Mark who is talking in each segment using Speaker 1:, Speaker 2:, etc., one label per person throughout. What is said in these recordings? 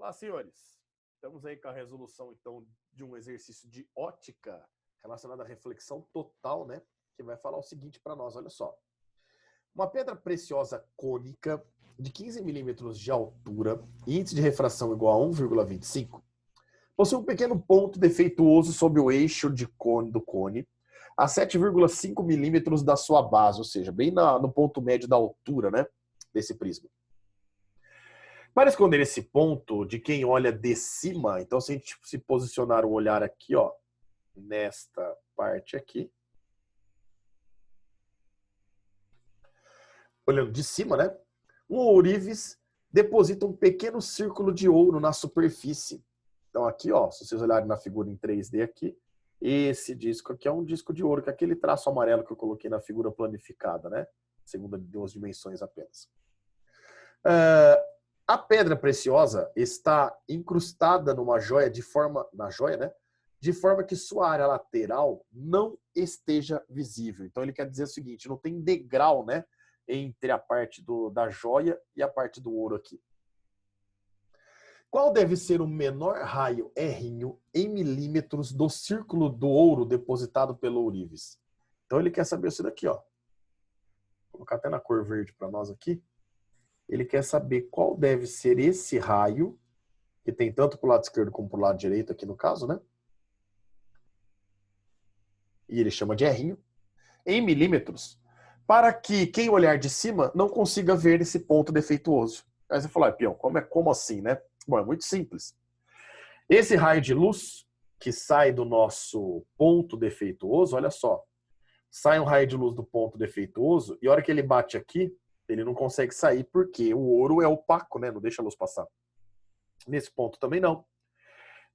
Speaker 1: Olá, senhores. Estamos aí com a resolução, então, de um exercício de ótica relacionado à reflexão total, né? Que vai falar o seguinte para nós, olha só. Uma pedra preciosa cônica de 15 milímetros de altura e índice de refração igual a 1,25 possui um pequeno ponto defeituoso sob o eixo do cone a 7,5 milímetros da sua base, ou seja, bem no ponto médio da altura, né, desse prisma. Para esconder esse ponto de quem olha de cima, então se a gente se posicionar o olhar aqui, ó, nesta parte aqui, olhando de cima, né, um ourives deposita um pequeno círculo de ouro na superfície. Então aqui, ó, se vocês olharem na figura em 3D aqui, esse disco aqui é um disco de ouro, que é aquele traço amarelo que eu coloquei na figura planificada, né, segunda de 2 dimensões apenas. A pedra preciosa está incrustada numa joia de forma que sua área lateral não esteja visível. Então ele quer dizer o seguinte, não tem degrau, né, entre a parte da joia e a parte do ouro aqui. Qual deve ser o menor raio R em milímetros do círculo do ouro depositado pelo ourives? Então ele quer saber isso daqui, ó. Vou colocar até na cor verde para nós aqui. Ele quer saber qual deve ser esse raio, que tem tanto para o lado esquerdo como para o lado direito aqui no caso, né? E ele chama de R, em milímetros, para que quem olhar de cima não consiga ver esse ponto defeituoso. Aí você fala, Pião, como assim, né? Bom, é muito simples. Esse raio de luz que sai do nosso ponto defeituoso, olha só, sai um raio de luz do ponto defeituoso e a hora que ele bate aqui, ele não consegue sair porque o ouro é opaco, né? Não deixa a luz passar. Nesse ponto também não.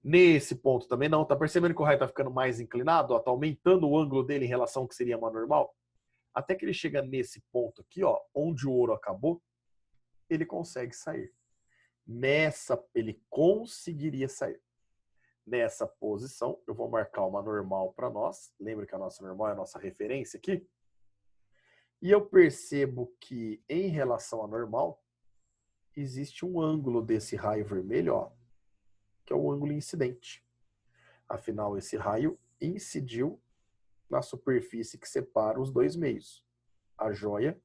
Speaker 1: Nesse ponto também não. Tá percebendo que o raio tá ficando mais inclinado? Ó, tá aumentando o ângulo dele em relação ao que seria uma normal? Até que ele chega nesse ponto aqui, ó, onde o ouro acabou, ele consegue sair. Nessa, ele conseguiria sair. Nessa posição, eu vou marcar uma normal para nós. Lembra que a nossa normal é a nossa referência aqui? E eu percebo que, em relação à normal, existe um ângulo desse raio vermelho, ó, que é o ângulo incidente. Afinal, esse raio incidiu na superfície que separa os dois meios, a joia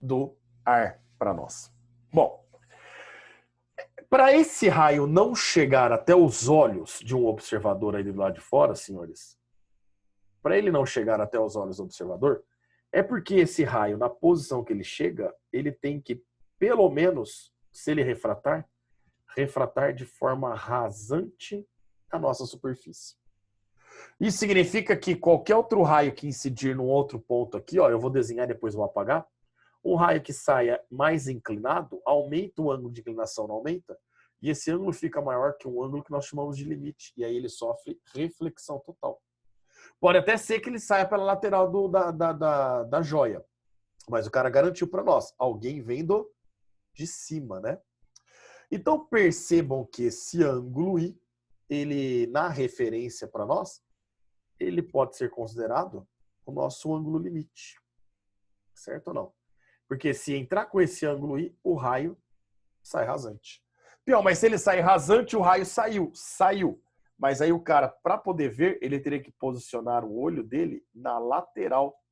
Speaker 1: do ar para nós. Bom, para esse raio não chegar até os olhos de um observador aí do lado de fora, senhores, para ele não chegar até os olhos do observador, é porque esse raio, na posição que ele chega, ele tem que, pelo menos, se ele refratar de forma rasante a nossa superfície. Isso significa que qualquer outro raio que incidir num outro ponto aqui, ó, eu vou desenhar e depois vou apagar, um raio que saia mais inclinado, aumenta o ângulo de inclinação, não aumenta? E esse ângulo fica maior que um ângulo que nós chamamos de limite, e aí ele sofre reflexão total. Pode até ser que ele saia pela lateral da joia, mas o cara garantiu para nós, alguém vendo de cima, né? Então percebam que esse ângulo I, ele na referência para nós, ele pode ser considerado o nosso ângulo limite. Certo ou não? Porque se entrar com esse ângulo I, o raio sai rasante. Pior, mas se ele sair rasante, o raio saiu. Saiu. Mas aí o cara, para poder ver, ele teria que posicionar o olho dele na lateral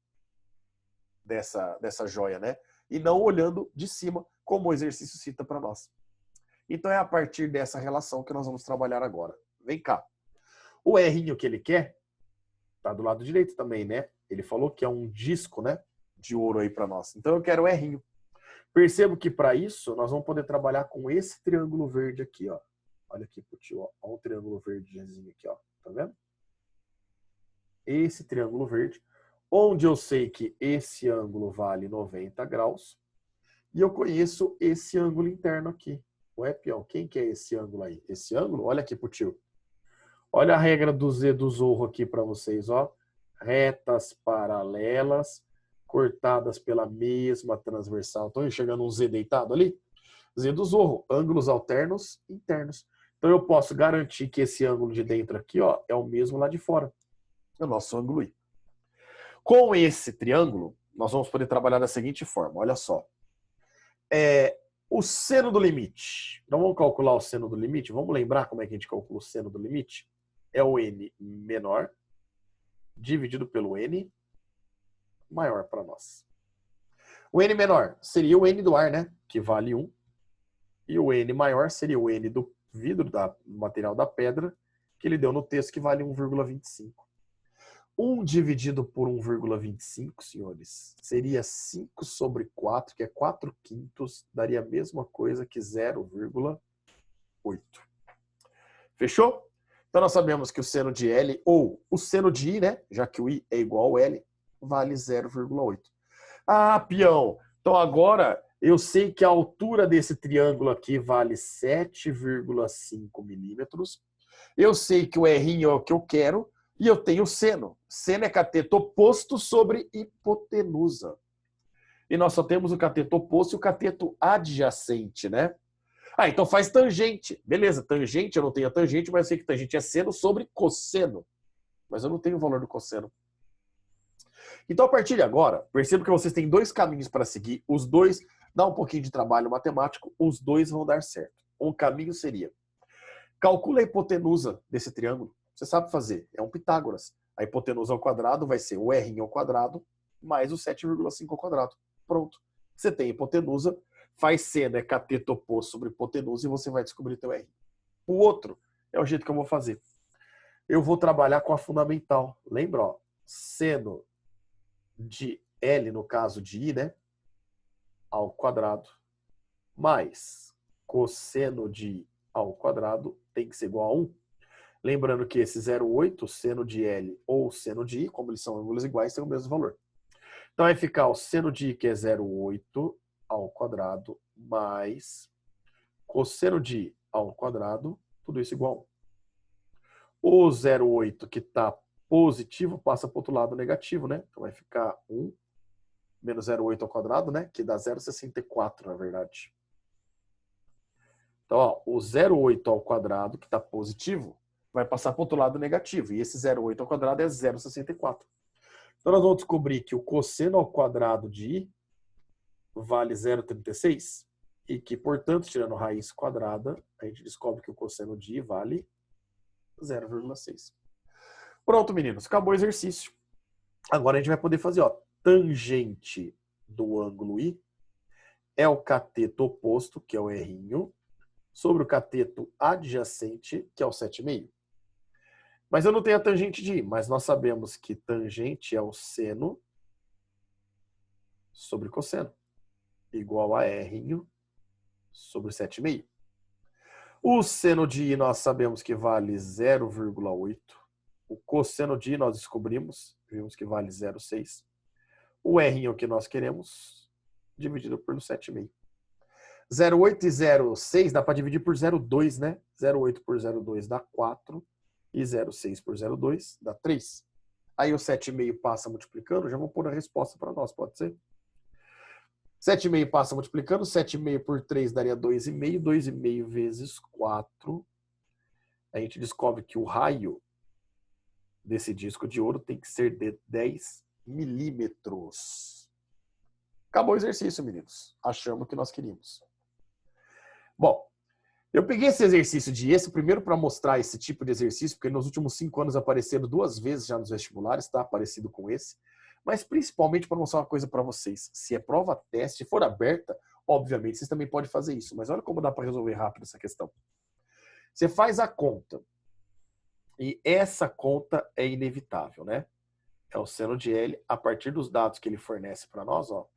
Speaker 1: dessa joia, né? E não olhando de cima, como o exercício cita para nós. Então é a partir dessa relação que nós vamos trabalhar agora. Vem cá. O R que ele quer, tá do lado direito também, né? Ele falou que é um disco, né, de ouro aí para nós. Então eu quero o R. Percebo que para isso nós vamos poder trabalhar com esse triângulo verde aqui, ó. Olha aqui pro tio, ó. Olha o triângulo verdezinho aqui, ó. Tá vendo? Esse triângulo verde, onde eu sei que esse ângulo vale 90 graus e eu conheço esse ângulo interno aqui. Ué, Pião, quem que é esse ângulo aí? Esse ângulo, olha aqui pro tio. Olha a regra do Z do Zorro aqui para vocês, ó. Retas paralelas, cortadas pela mesma transversal. Estão enxergando um Z deitado ali? Z do Zorro, ângulos alternos internos. Então eu posso garantir que esse ângulo de dentro aqui, ó, é o mesmo lá de fora. É o nosso ângulo I. Com esse triângulo, nós vamos poder trabalhar da seguinte forma, olha só. O seno do limite. Então vamos calcular o seno do limite. Vamos lembrar como é que a gente calcula o seno do limite? É o n menor dividido pelo n maior para nós. O n menor seria o n do ar, né? Que vale 1. E o n maior seria o n do vidro, do material da pedra, que ele deu no texto, que vale 1,25. 1 dividido por 1,25, senhores, seria 5 sobre 4, que é 4/5, daria a mesma coisa que 0,8. Fechou? Então nós sabemos que o seno de L, ou o seno de I, né, já que o I é igual ao L, vale 0,8. Ah, peão, então agora eu sei que a altura desse triângulo aqui vale 7,5 milímetros. Eu sei que o R é o que eu quero. E eu tenho seno. Seno é cateto oposto sobre hipotenusa. E nós só temos o cateto oposto e o cateto adjacente, né? Ah, então faz tangente. Beleza, tangente, eu não tenho a tangente, mas eu sei que tangente é seno sobre cosseno. Mas eu não tenho o valor do cosseno. Então, a partir de agora, percebo que vocês têm dois caminhos para seguir. Os dois, dá um pouquinho de trabalho matemático, os dois vão dar certo. Um caminho seria, calcula a hipotenusa desse triângulo. Você sabe fazer, é um Pitágoras. A hipotenusa ao quadrado vai ser o R ao quadrado mais o 7,5 ao quadrado. Pronto. Você tem hipotenusa, faz seno, é cateto oposto sobre hipotenusa e você vai descobrir teu R. O outro é o jeito que eu vou fazer. Eu vou trabalhar com a fundamental. Lembra, ó, seno de L, no caso de I, né, ao quadrado, mais cosseno de I ao quadrado tem que ser igual a 1. Lembrando que esse 0,8, seno de L ou seno de I, como eles são ângulos iguais, tem o mesmo valor. Então vai ficar o seno de I, que é 0,8 ao quadrado, mais cosseno de I ao quadrado, tudo isso igual a 1. O 0,8 que está positivo passa para o outro lado negativo, né? Então vai ficar 1 menos 0,8 ao quadrado, né? Que dá 0,64, na verdade. Então, ó, o 0,8 ao quadrado, que está positivo, vai passar para o outro lado negativo. E esse 0,8 ao quadrado é 0,64. Então, nós vamos descobrir que o cosseno ao quadrado de I vale 0,36. E que, portanto, tirando raiz quadrada, a gente descobre que o cosseno de I vale 0,6. Pronto, meninos. Acabou o exercício. Agora a gente vai poder fazer, ó, tangente do ângulo I é o cateto oposto, que é o R, sobre o cateto adjacente, que é o 7,5. Mas eu não tenho a tangente de I, mas nós sabemos que tangente é o seno sobre cosseno, igual a R sobre 7,5. O seno de I nós sabemos que vale 0,8. O cosseno de I nós descobrimos, vimos que vale 0,6. O R é o que nós queremos, dividido pelo 7,5. 0,8 e 0,6 dá para dividir por 0,2, né? 0,8 por 0,2 dá 4. E 0,6 por 0,2 dá 3. Aí o 7,5 passa multiplicando, já vou pôr a resposta para nós, pode ser? 7,5 passa multiplicando, 7,5 por 3 daria 2,5, 2,5 vezes 4. A gente descobre que o raio desse disco de ouro tem que ser de 10 milímetros. Acabou o exercício, meninos. Achamos o que nós queríamos. Bom, eu peguei esse exercício de esse primeiro para mostrar esse tipo de exercício, porque nos últimos 5 anos apareceram 2 vezes já nos vestibulares, tá? Parecido com esse. Mas principalmente para mostrar uma coisa para vocês. Se é prova teste, for aberta, obviamente vocês também podem fazer isso. Mas olha como dá para resolver rápido essa questão. Você faz a conta. E essa conta é inevitável, né? É o seno de L. A partir dos dados que ele fornece para nós, ó,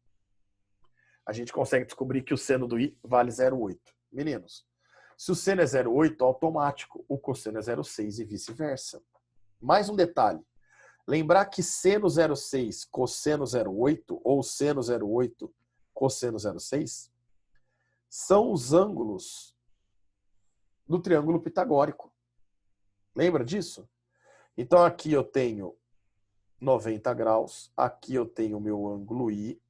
Speaker 1: a gente consegue descobrir que o seno do I vale 0,8. Meninos, se o seno é 0,8, automático, o cosseno é 0,6 e vice-versa. Mais um detalhe. Lembrar que seno 0,6, cosseno 0,8, ou seno 0,8, cosseno 0,6, são os ângulos do triângulo pitagórico. Lembra disso? Então aqui eu tenho 90 graus, aqui eu tenho o meu ângulo I,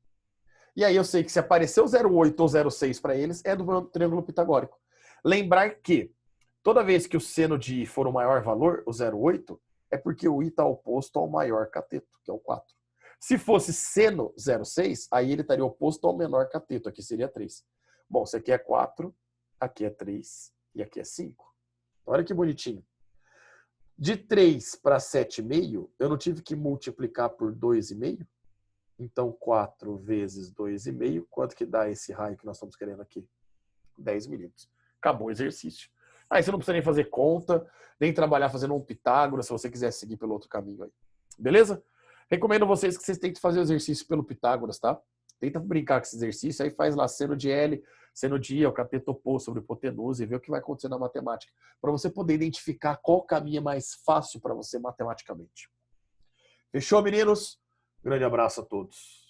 Speaker 1: e aí eu sei que se aparecer o 0,8 ou 0,6 para eles, é do triângulo pitagórico. Lembrar que toda vez que o seno de I for o maior valor, o 0,8, é porque o I está oposto ao maior cateto, que é o 4. Se fosse seno 0,6, aí ele estaria oposto ao menor cateto, aqui seria 3. Bom, isso aqui é 4, aqui é 3 e aqui é 5. Olha que bonitinho. De 3 para 7,5, eu não tive que multiplicar por 2,5? Então, 4 vezes 2,5, quanto que dá esse raio que nós estamos querendo aqui? 10 milímetros. Acabou o exercício. Aí você não precisa nem fazer conta, nem trabalhar fazendo um Pitágoras, se você quiser seguir pelo outro caminho aí. Beleza? Recomendo vocês que vocês tentem fazer o exercício pelo Pitágoras, tá? Tenta brincar com esse exercício, aí faz lá seno de L, seno de I, o cateto oposto sobre hipotenusa e ver o que vai acontecer na matemática, para você poder identificar qual caminho é mais fácil para você matematicamente. Fechou, meninos? Grande abraço a todos.